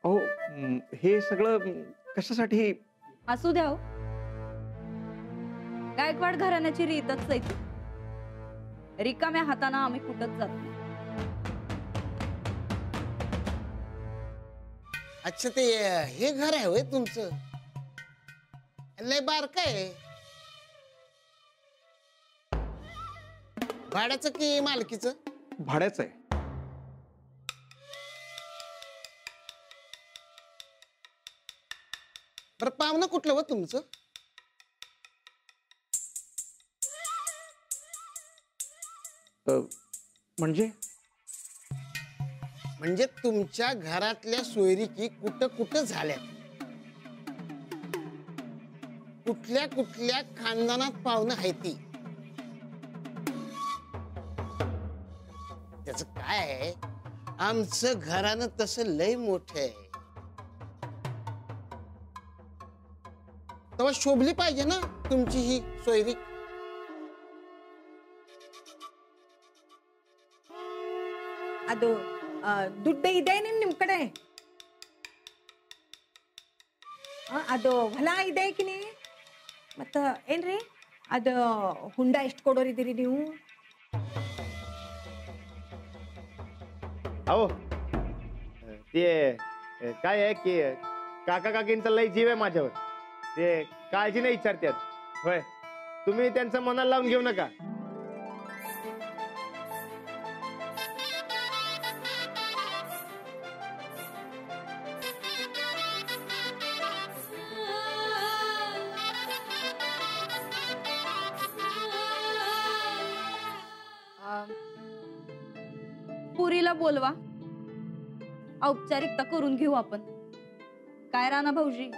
अहो हे सगळं कशासाठी? असू द्या हो. गायकवाड घराण्याची रीतच आहे ती. रिकाम्या हाताने आम्ही कुठंच जात नाही. अच्छा ते हे घर आहे होय तुमचं? लय बारक आहे. भाड्याचं की मालकीचं? भाड्याचं आहे. बरं पाहुणं कुठलं हो तुमचं? म्हणजे म्हणजे तुमच्या घरातल्या सोयरिकी कुठं कुठं झाल्या, कुठल्या कुठल्या खानदानात पाहुणं आहे ती? त्याच काय आहे, आमचं घरानं तसं लय मोठं आहे. तेव्हा शोभली पाहिजे ना तुमची ही सोयरीक. ಅದು ದುಡ್ಡು ಇದೆ ನಿಮ್ ಕಡೆ? ಅದು ಹೊಲ ಇದೆ ಕಿನಿ ಮತ್ತ ಏನ್ರಿ ಅದು ಹುಂಡ ಎಷ್ಟು ಕೊಡೋರಿದ್ದೀರಿ ನೀವು? अहो ते काय आहे की काका काकींचा लय जीव आहे माझ्यावर. ते काळजी नाही विचारतात. होय, तुम्ही त्यांचं मनाला लावून घेऊ नका. पुरीला बोलवा, औपचारिकता करून घेऊ आपण. काय राणा भाऊजी?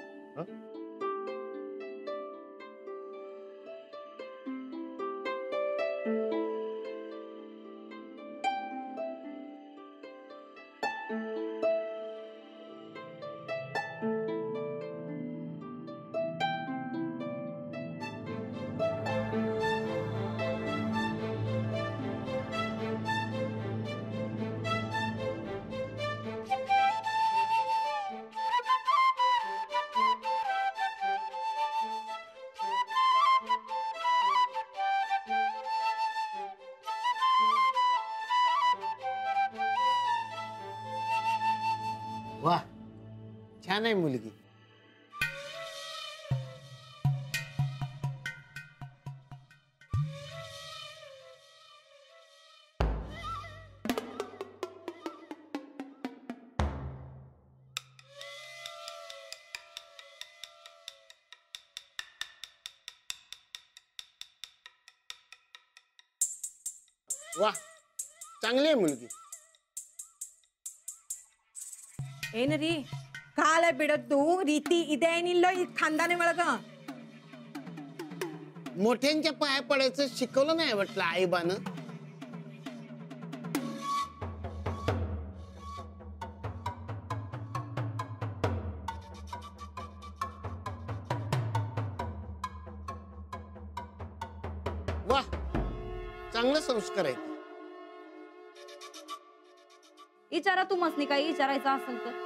वाह, छान आहे मुलगी. वाह, चांगली आहे मुलगी. ಏನ್ರಿ ಕಾಲ ಬಿಡದ್ದು ರೀತಿ ಇದೆ ಏನಿಲ್ಲ ಈ ಖಾनदाने ಒಳಗ? मोठ्यांच्या पाया पडायचं शिकवलं नाही वाटलं आईबानं? वाह, चांगले संस्कार आहेत. विचारा तुम्हासनी काही विचारायचं असेल तर.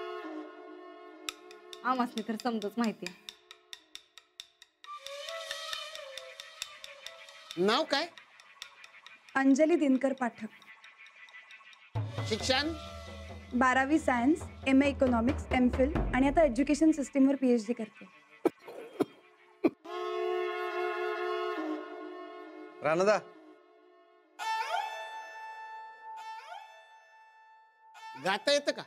आम्हासनी तर समजच माहिती. नाव काय? अंजली दिनकर पाठक. शिक्षण? 12वी सायन्स, MA इकॉनॉमिक्स, MPhil आणि आता एज्युकेशन सिस्टीमवर PhD करते. राणादा, गाता येतं का?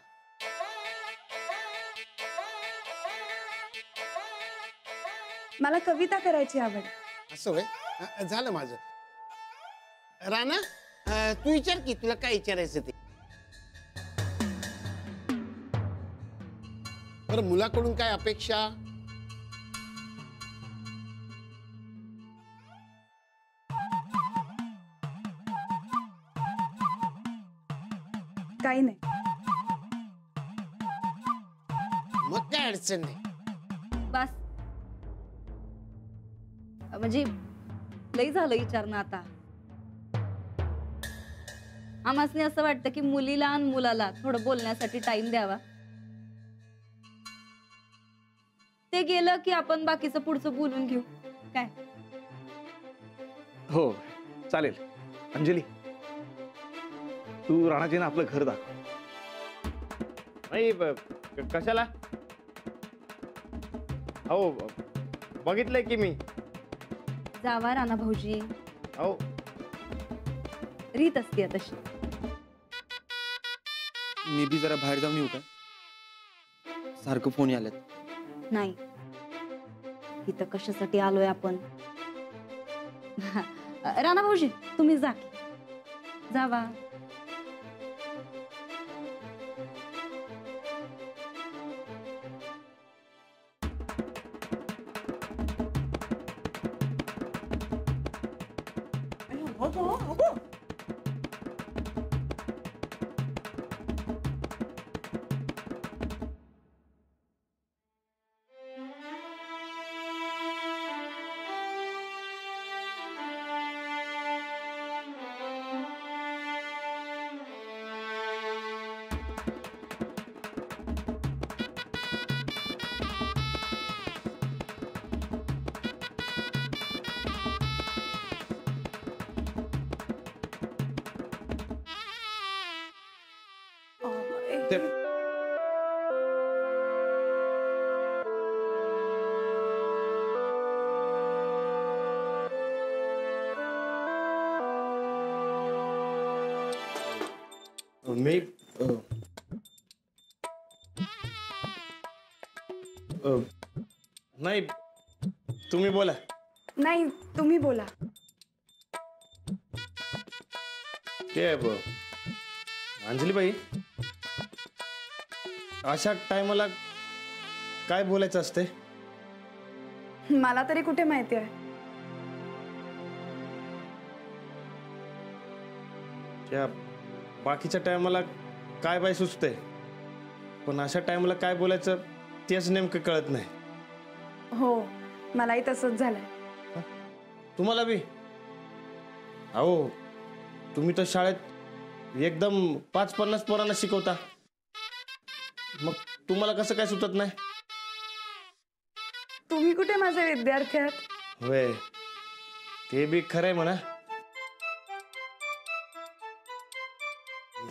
मला कविता करायची आवड. असं होय, झालं माझं. राणा, तू विचार की तुला काय विचारायचं ते. बरं, मुलाकडून काय अपेक्षा? काही नाही. मग काय अडचण नाही. बस म्हणजे लई झालं विचारणं आता. आम्हासनी असं वाटतं की मुलीला आणि मुलाला थोडं बोलण्यासाठी टाइम द्यावा. गेलं की आपण बाकीचं पुढचं बोलून घेऊ काय. हो चालेल. अंजली, तू राणाजींना आपलं घर दाखव. नाही कशाला? अहो बघितलंय की मी. जावा राणा भाऊजी, अहो रीत असते तशी. मी बी जरा बाहेर जाऊन येऊ का? सारखं फोन आलेत. नाही, इथं कशासाठी आलोय आपण. राणा भाऊजी तुम्ही जा की. जावा. मी नाही, तुम्ही बोला. नाही तुम्ही बोला. ते अंजलीबाई, अशा टायमाला काय बोलायचं असते? मला तरी कुठे माहिती आहे. त्या बाकीच्या टायमाला काय बाय सुचतंय, पण अशा टायमाला काय बोलायचं तेच नेमकं कळत नाही. हो मलाही तसंच झालंय. तुम्हाला बी? अहो तुम्ही तर शाळेत एकदम 50-50 पोरांना शिकवता, मग तुम्हाला कसं काय सुचत नाही? तुम्ही कुठे माझे विद्यार्थी आहात? होय, ते बी खरंय म्हणा.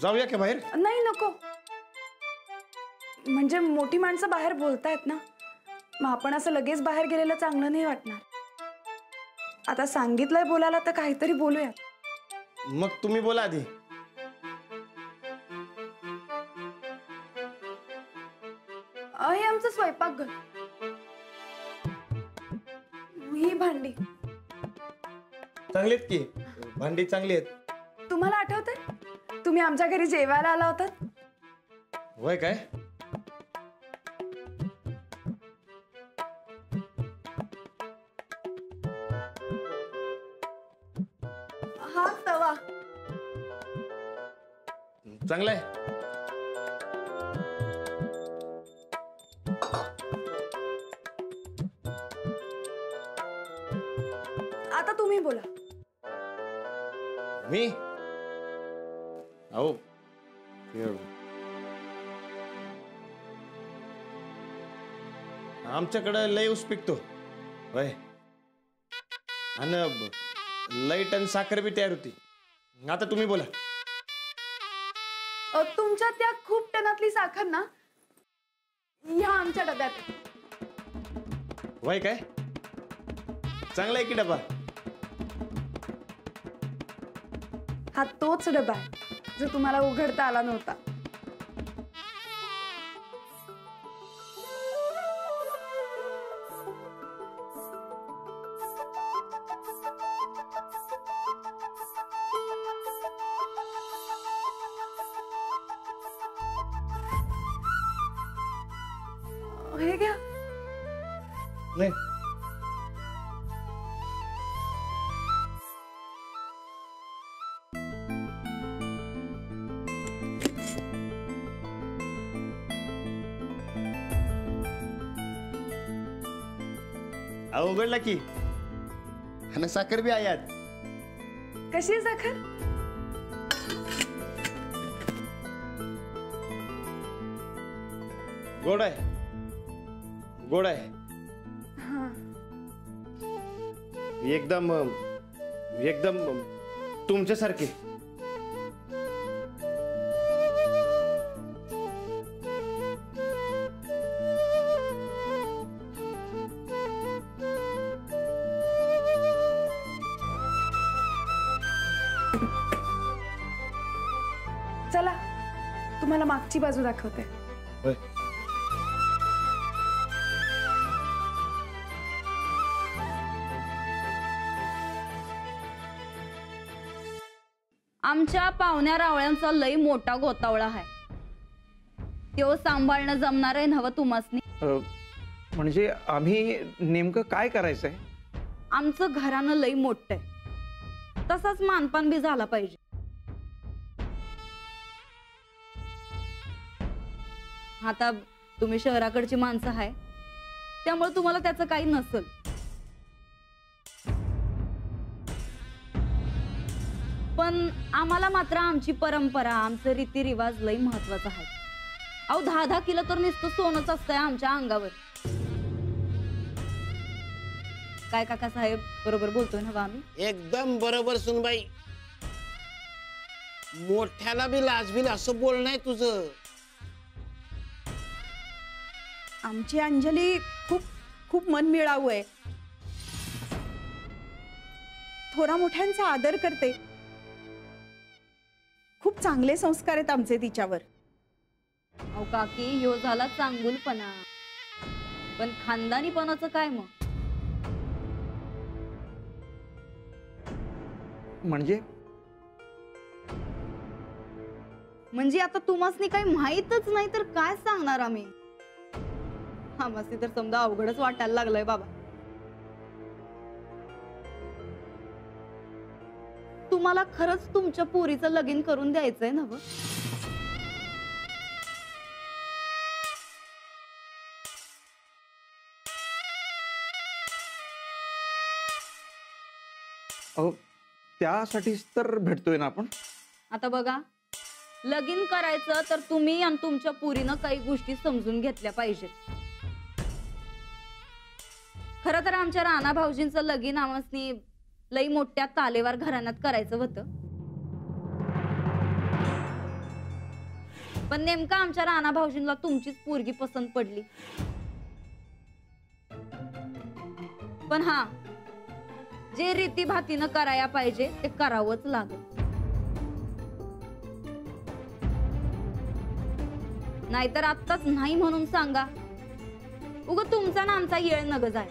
जाऊया की बाहेर? नाही नको. म्हणजे मोठी माणसं बाहेर बोलतायत ना, मग आपण असं लगेच बाहेर गेलेलं चांगलं नाही वाटणार. आता सांगितलंय बोलायला तर काहीतरी बोलूया. मग तुम्ही बोला आधी. हे आमचं स्वयंपाकघर. ही भांडी. चांगली आहेत की भांडी, चांगली आहेत. तुम्हाला आठवतंय तुम्ही आमच्या घरी जेवायला आला होतात? होय काय? हा तवा. चांगलं आहे. आता तुम्ही बोला. मी? अहो आमच्याकडं लय ऊस पिकतो. होय, आणि लाईट आणि साखर बी तयार होती. आता तुम्ही बोला. तुमच्या त्या खूप टनातली साखर ना ह्या आमच्या डब्यात. होय काय? चांगला आहे की डबा? हा तोच डबा आहे जो तुम्हाला उघडता आला नव्हता. हे घ्या. नाही, उघडला की, आणि साखर बी आहे यात. कशी आहे साखर? गोड आहे, गोड आहे. एकदम एकदम तुमच्यासारखे. चला तुम्हाला मागची बाजू दाखवते. होय. आमच्या पाहुण्या रावळ्यांचा लई मोठा गोतावळा आहे. तो सांभाळणं जमणार आहे नव तुम्हासनी. म्हणजे आम्ही नेमकं काय करायचंय? आमचं घरानं लई मोठं आहे, तसाच मानपान बी झाला पाहिजे. आता तुम्ही शहराकडची माणसं आहे, त्यामुळे तुम्हाला त्याचं काही नसल. पण आम्हाला मात्र आमची परंपरा, आमचं रीतिरिवाज लई महत्वाचं आहे. अहो 10-10 किलो तर नुसतं सोनच असतंय आमच्या अंगावर. काय काका साहेब, बरोबर बोलतोय ना आम्ही? एकदम बरोबर सुनबाई. मोठ्याला बी लाजबील असं बोलणं आहे तुझं. आमची अंजली खूप खूप मनमिळाऊ आहे. थोरा मोठ्यांचा आदर करते. खूप चांगले संस्कार आहेत आमचे तिच्यावर. अहो काकी, ह्यो झाला चांगुलपणा, पण खानदानीपणाचं काय मग? म्हणजे आता तुम्हासनी काही माहीतच नाही तर काय सांगणार आम्ही? आम्हासनी तर समजा अवघडच वाटायला लागलंय बाबा. तुम्हाला खरंच तुमच्या पोरीचं लगीन करून द्यायचंय ना? अहो त्यासाठीच तर भेटतोय ना आपण. आता बघा, लगीन करायचं तर तुम्ही आणि तुमच्या पुरीनं काही गोष्टी समजून घेतल्या पाहिजेत. खरं तर आमच्या राणा भाऊजींचं लगीन आम्हासनी लई मोठ्या तालेवार घराण्यात करायचं होतं, पण नेमका आमच्या राणा भाऊजींना तुमचीच पोरगी पसंत पडली. पण हा, जे रीती भातीनं करायला पाहिजे ते करावंच लागेल. नाहीतर आत्ताच नाही म्हणून सांगा, उगा तुमचा ना आमचा येळ नग जाय.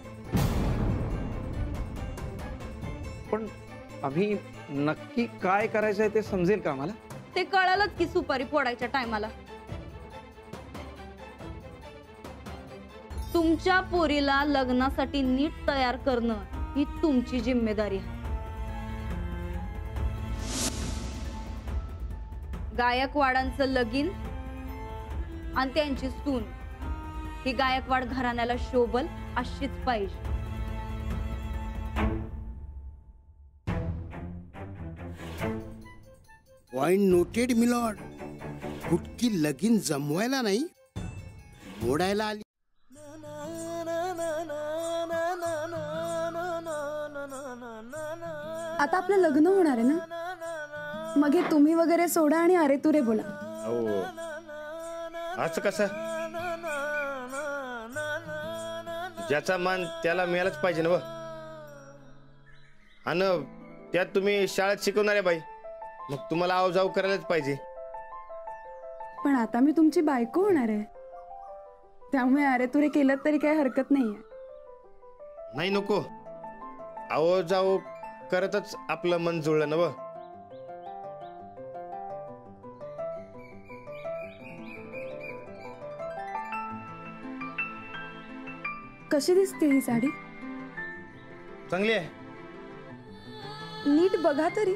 पण आम्ही नक्की काय करायचंय ते समजेल का आम्हाला? ते कळालंच की सुपारी फोडायच्या टायमाला. तुमच्या पोरीला लग्नासाठी नीट तयार करणं ही तुमची जिम्मेदारी आहे. गायकवाडांचं लगीन आणि त्यांची सून ही गायकवाड घराण्याला शोभल अशीच पाहिजे. Point noted milord. फुटकी लगीन जमवायला नाही, मोडायला आली. आता आपलं लग्न होणार आहे ना, मग हे तुम्ही वगैरे सोडा आणि अरे तुरे बोला. अहो असं कसं? ज्याचा मान त्याला मिळालाच पाहिजे ना व. आणि त्यात तुम्ही शाळेत शिकवणारे बाई, मग तुम्हाला आवजाव करायलाच पाहिजे. पण आता मी तुमची बायको होणार आहे, त्यामुळे अरे तुरे केलं तरी काही हरकत नाहीये. नाही नको, आहो जाओ करतच आपलं मन जुळलं ना व. कशी दिसते ही साडी? चांगली आहे. नीट बघा तरी.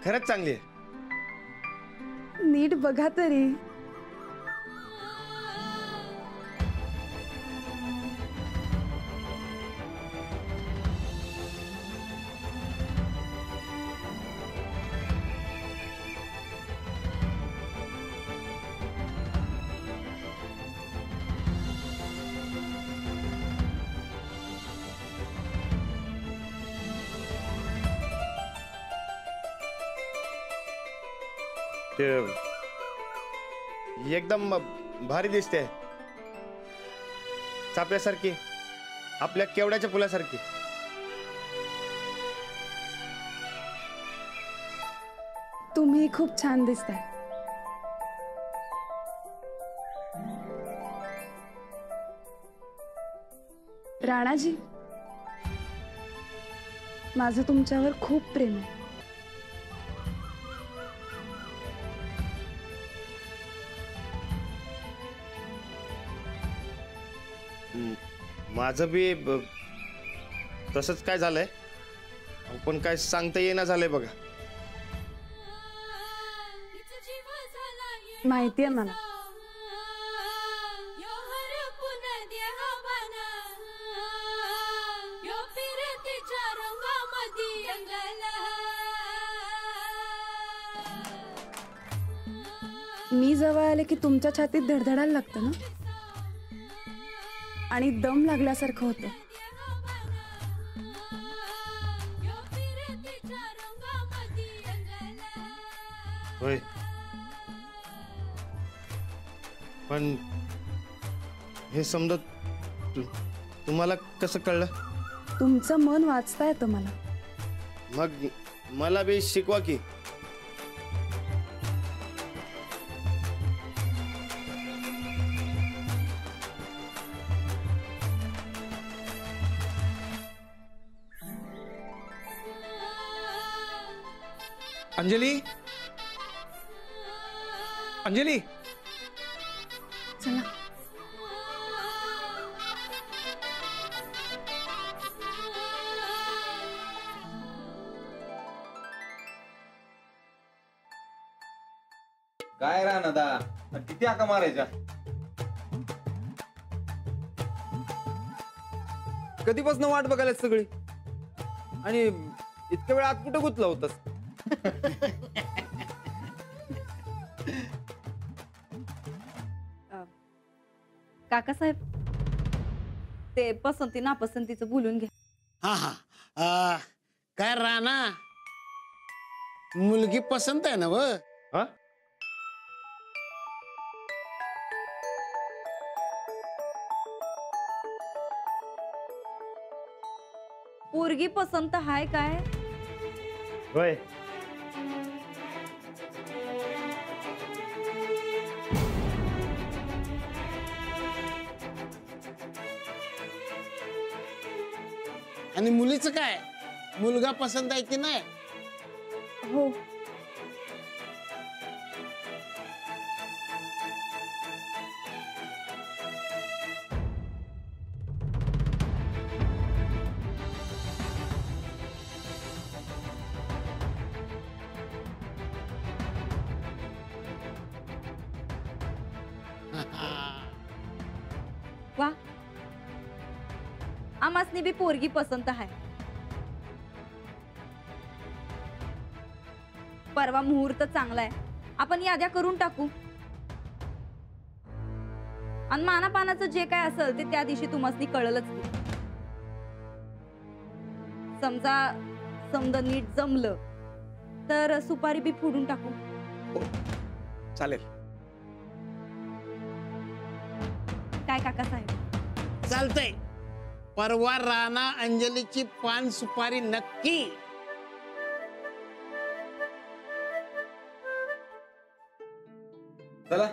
खरंच चांगली आहे. नीट बघा तरी. ते एकदम भारी दिसते, चाप्यासारखी, आपल्या केवड्याच्या फुलासारखी. तुम्ही खूप छान दिसताय. राणाजी, माझं तुमच्यावर खूप प्रेम आहे. माझं बी तसंच काय झालंय, पण काय सांगता येईना झालंय बघा. माहिती आहे मला. मी जवळ आले की तुमच्या छातीत धडधडायला लागतं ना, आणि दम लागल्यासारखं होतं. होय, पण हे समजा तुम्हाला कसं कळलं? तुमचं मन वाचता येतं मला. मग मला बी शिकवा की. अंजली, अंजली, चला. काय राहणार किती हाका मारायच्या? कधीपासून वाट बघायला सगळी, आणि इतक्या वेळ आत कुठं गुतला होतास? काकासाहेब, ते पसंती नापसंतीचं बोलून घ्या. हा हा काय राणा, मुलगी पसंत आहे ना व? हा, पोरगी पसंत हाय काय? होय. आणि मुलीचं काय, मुलगा पसंत आहे की नाही? हो, वा, आमासनी बी पोरगी पसंत आहे. परवा मुहूर्त चांगला आहे, आपण याद्या करून टाकू, आणि मानापानाचं जे काय असेल ते त्या दिवशी तुम्हासनी कळलंच की. समजा समजा नीट जमलं तर सुपारी बी फोडून टाकू. चालेल. काय काकासाहेब? चालतंय. परवा राणा अंजलीची पान सुपारी नक्की. चला.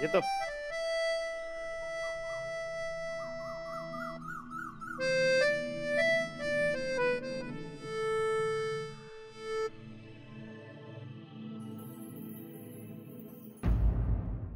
येतो.